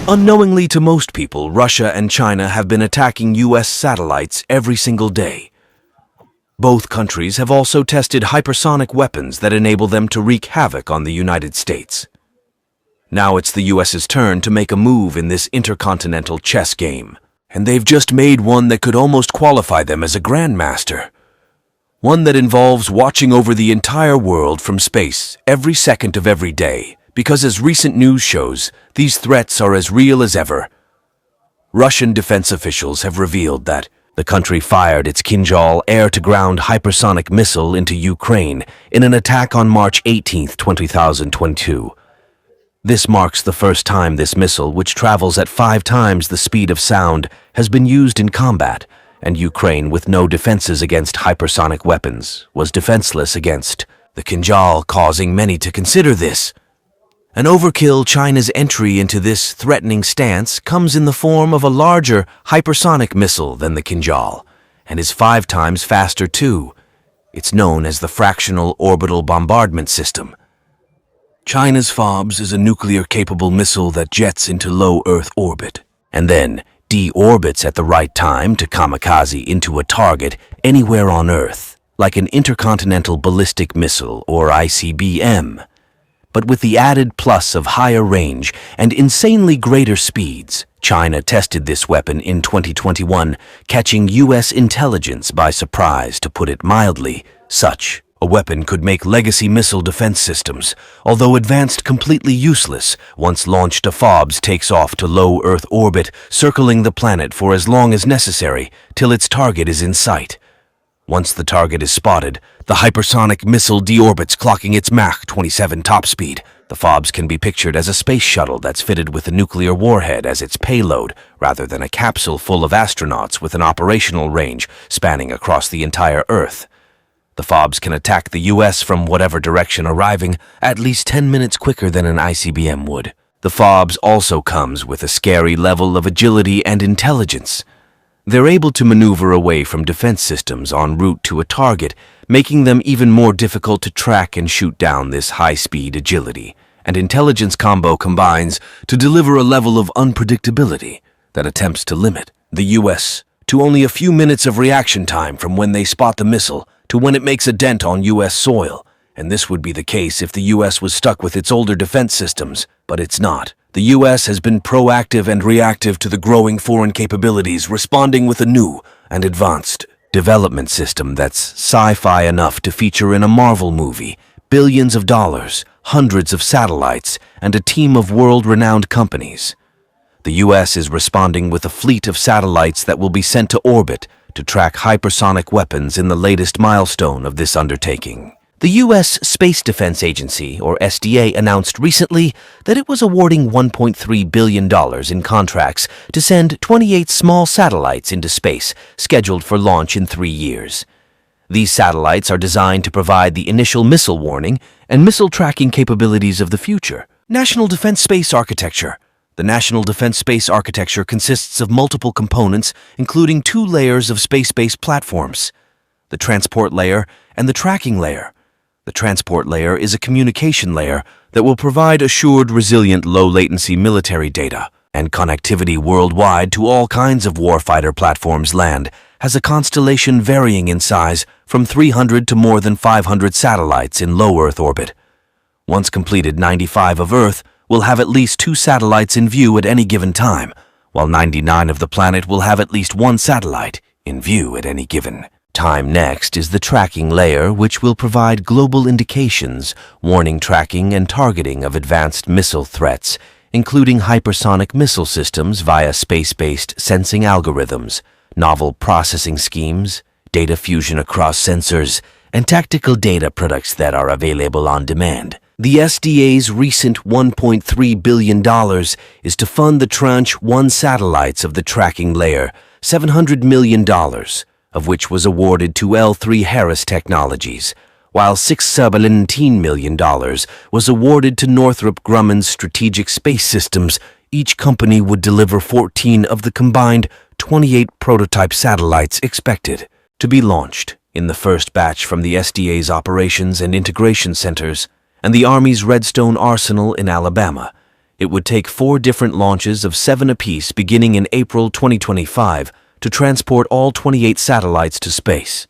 Unknowingly to most people, Russia and China have been attacking U.S. satellites every single day. Both countries have also tested hypersonic weapons that enable them to wreak havoc on the United States. Now it's the U.S.'s turn to make a move in this intercontinental chess game, and they've just made one that could almost qualify them as a grandmaster. One that involves watching over the entire world from space every second of every day, because as recent news shows, these threats are as real as ever. Russian defense officials have revealed that the country fired its Kinzhal air-to-ground hypersonic missile into Ukraine in an attack on March 18, 2022. This marks the first time this missile, which travels at 5 times the speed of sound, has been used in combat, and Ukraine, with no defenses against hypersonic weapons, was defenseless against the Kinzhal, causing many to consider this an overkill. China's entry into this threatening stance comes in the form of a larger hypersonic missile than the Kinzhal, and is 5 times faster too. It's known as the Fractional Orbital Bombardment System. China's FOBS is a nuclear-capable missile that jets into low Earth orbit, and then deorbits at the right time to kamikaze into a target anywhere on Earth, like an intercontinental ballistic missile or ICBM. But with the added plus of higher range and insanely greater speeds, China tested this weapon in 2021, catching U.S. intelligence by surprise, to put it mildly. Such a weapon could make legacy missile defense systems, although advanced, completely useless. Once launched, a FOBS takes off to low Earth orbit, circling the planet for as long as necessary, till its target is in sight. Once the target is spotted, the hypersonic missile deorbits, clocking its Mach 27 top speed. The FOBS can be pictured as a space shuttle that's fitted with a nuclear warhead as its payload, rather than a capsule full of astronauts with an operational range spanning across the entire Earth. The FOBS can attack the U.S. from whatever direction, arriving at least 10 minutes quicker than an ICBM would. The FOBS also comes with a scary level of agility and intelligence. They're able to maneuver away from defense systems en route to a target, making them even more difficult to track and shoot down. This high-speed agility and intelligence combo combines to deliver a level of unpredictability that attempts to limit the U.S. to only a few minutes of reaction time from when they spot the missile to when it makes a dent on U.S. soil. And this would be the case if the U.S. was stuck with its older defense systems, but it's not. The U.S. has been proactive and reactive to the growing foreign capabilities, responding with a new and advanced development system that's sci-fi enough to feature in a Marvel movie. Billions of dollars, hundreds of satellites, and a team of world-renowned companies. The U.S. is responding with a fleet of satellites that will be sent to orbit to track hypersonic weapons in the latest milestone of this undertaking. The U.S. Space Defense Agency, or SDA, announced recently that it was awarding $1.3 billion in contracts to send 28 small satellites into space, scheduled for launch in 3 years. These satellites are designed to provide the initial missile warning and missile tracking capabilities of the future. National Defense Space Architecture. The National Defense Space Architecture consists of multiple components, including 2 layers of space-based platforms: the transport layer and the tracking layer. The transport layer is a communication layer that will provide assured, resilient, low-latency military data and connectivity worldwide to all kinds of warfighter platforms. Land has a constellation varying in size from 300 to more than 500 satellites in low Earth orbit. Once completed, 95 of Earth will have at least 2 satellites in view at any given time, while 99 of the planet will have at least 1 satellite in view at any given time. Next is the tracking layer, which will provide global indications, warning, tracking, and targeting of advanced missile threats, including hypersonic missile systems via space-based sensing algorithms, novel processing schemes, data fusion across sensors, and tactical data products that are available on demand. The SDA's recent $1.3 billion is to fund the Tranche 1 satellites of the tracking layer, $700 million, of which was awarded to L3 Harris Technologies, while $617 million was awarded to Northrop Grumman's Strategic Space Systems. Each company would deliver 14 of the combined 28 prototype satellites expected to be launched in the first batch from the SDA's Operations and Integration Centers and the Army's Redstone Arsenal in Alabama. It would take 4 different launches of 7 apiece beginning in April 2025 to transport all 28 satellites to space.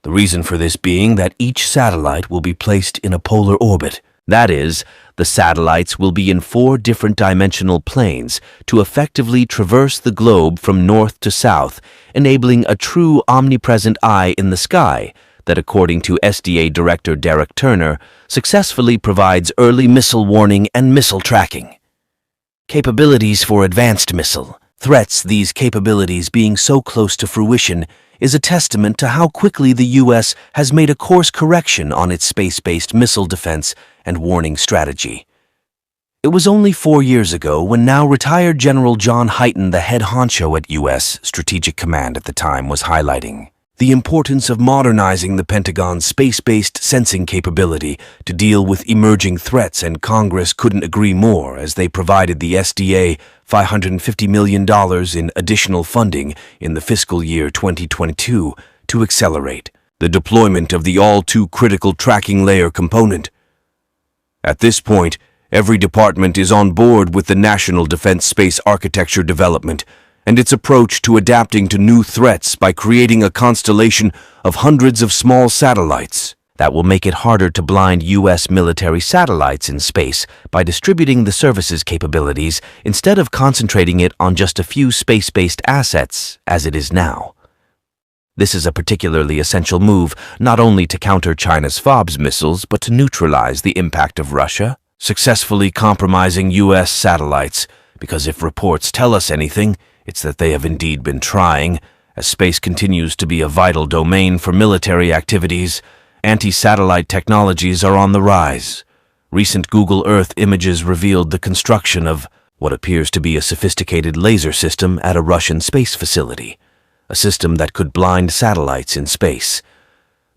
The reason for this being that each satellite will be placed in a polar orbit. That is, the satellites will be in 4 different dimensional planes to effectively traverse the globe from north to south, enabling a true omnipresent eye in the sky that, according to SDA Director Derek Turner, successfully provides early missile warning and missile tracking. Capabilities for advanced missile threats. These capabilities being so close to fruition is a testament to how quickly the U.S. has made a course correction on its space-based missile defense and warning strategy. It was only 4 years ago when now retired General John Hyten, the head honcho at U.S. Strategic Command at the time, was highlighting the importance of modernizing the Pentagon's space-based sensing capability to deal with emerging threats, and Congress couldn't agree more as they provided the SDA $550 million in additional funding in the fiscal year 2022 to accelerate the deployment of the all-too-critical tracking layer component. At this point, every department is on board with the National Defense Space Architecture development and its approach to adapting to new threats by creating a constellation of hundreds of small satellites that will make it harder to blind U.S. military satellites in space by distributing the services capabilities instead of concentrating it on just a few space-based assets, as it is now. This is a particularly essential move not only to counter China's FOBS missiles, but to neutralize the impact of Russia successfully compromising U.S. satellites, because if reports tell us anything, it's that they have indeed been trying. As space continues to be a vital domain for military activities, anti-satellite technologies are on the rise. Recent Google Earth images revealed the construction of what appears to be a sophisticated laser system at a Russian space facility, a system that could blind satellites in space.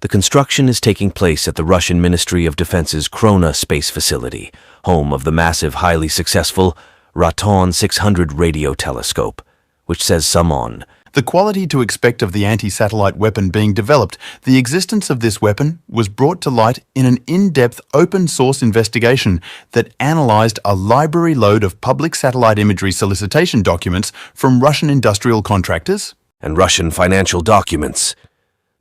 The construction is taking place at the Russian Ministry of Defense's Krona space facility, home of the massive, highly successful Raton 600 radio telescope, which says some on the quality to expect of the anti-satellite weapon being developed. The existence of this weapon was brought to light in an in-depth open-source investigation that analysed a library load of public satellite imagery solicitation documents from Russian industrial contractors and Russian financial documents.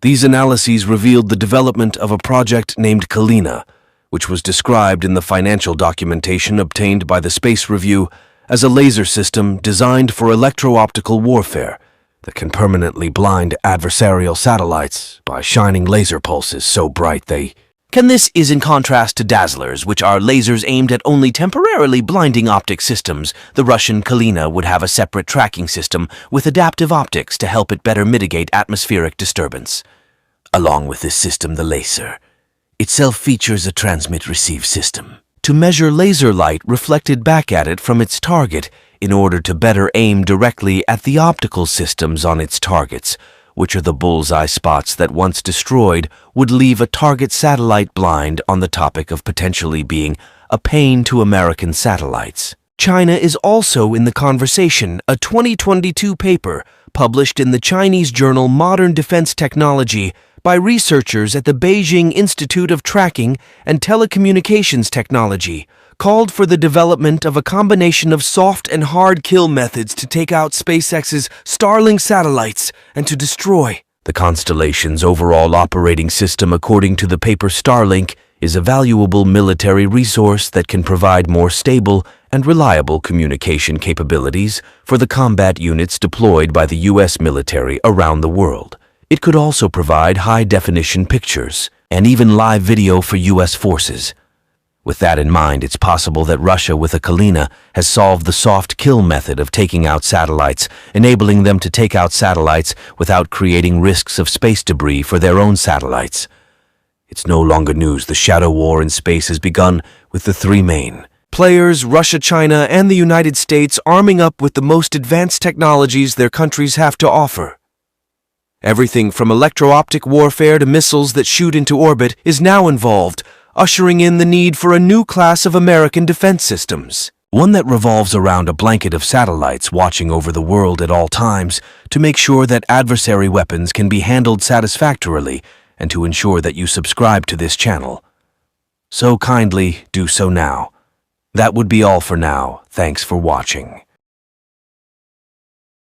These analyses revealed the development of a project named Kalina, which was described in the financial documentation obtained by the Space Review as a laser system designed for electro-optical warfare that can permanently blind adversarial satellites by shining laser pulses so bright they This is in contrast to dazzlers, which are lasers aimed at only temporarily blinding optic systems. The Russian Kalina would have a separate tracking system with adaptive optics to help it better mitigate atmospheric disturbance. Along with this system, the laser itself features a transmit-receive system to measure laser light reflected back at it from its target in order to better aim directly at the optical systems on its targets, which are the bullseye spots that, once destroyed, would leave a target satellite blind. On the topic of potentially being a pain to American satellites, China is also in the conversation. A 2022 paper published in the Chinese journal Modern Defense Technology by researchers at the Beijing Institute of Tracking and Telecommunications Technology called for the development of a combination of soft and hard kill methods to take out SpaceX's Starlink satellites and to destroy the constellation's overall operating system. According to the paper, Starlink is a valuable military resource that can provide more stable and reliable communication capabilities for the combat units deployed by the U.S. military around the world. It could also provide high-definition pictures and even live video for U.S. forces. With that in mind, it's possible that Russia, with a Kalina, has solved the soft kill method of taking out satellites, enabling them to take out satellites without creating risks of space debris for their own satellites. It's no longer news. The shadow war in space has begun, with the 3 main players, Russia, China, and the United States, arming up with the most advanced technologies their countries have to offer. Everything from electro-optic warfare to missiles that shoot into orbit is now involved, ushering in the need for a new class of American defense systems, one that revolves around a blanket of satellites watching over the world at all times to make sure that adversary weapons can be handled satisfactorily and to ensure that you subscribe to this channel. So kindly do so now. That would be all for now. Thanks for watching.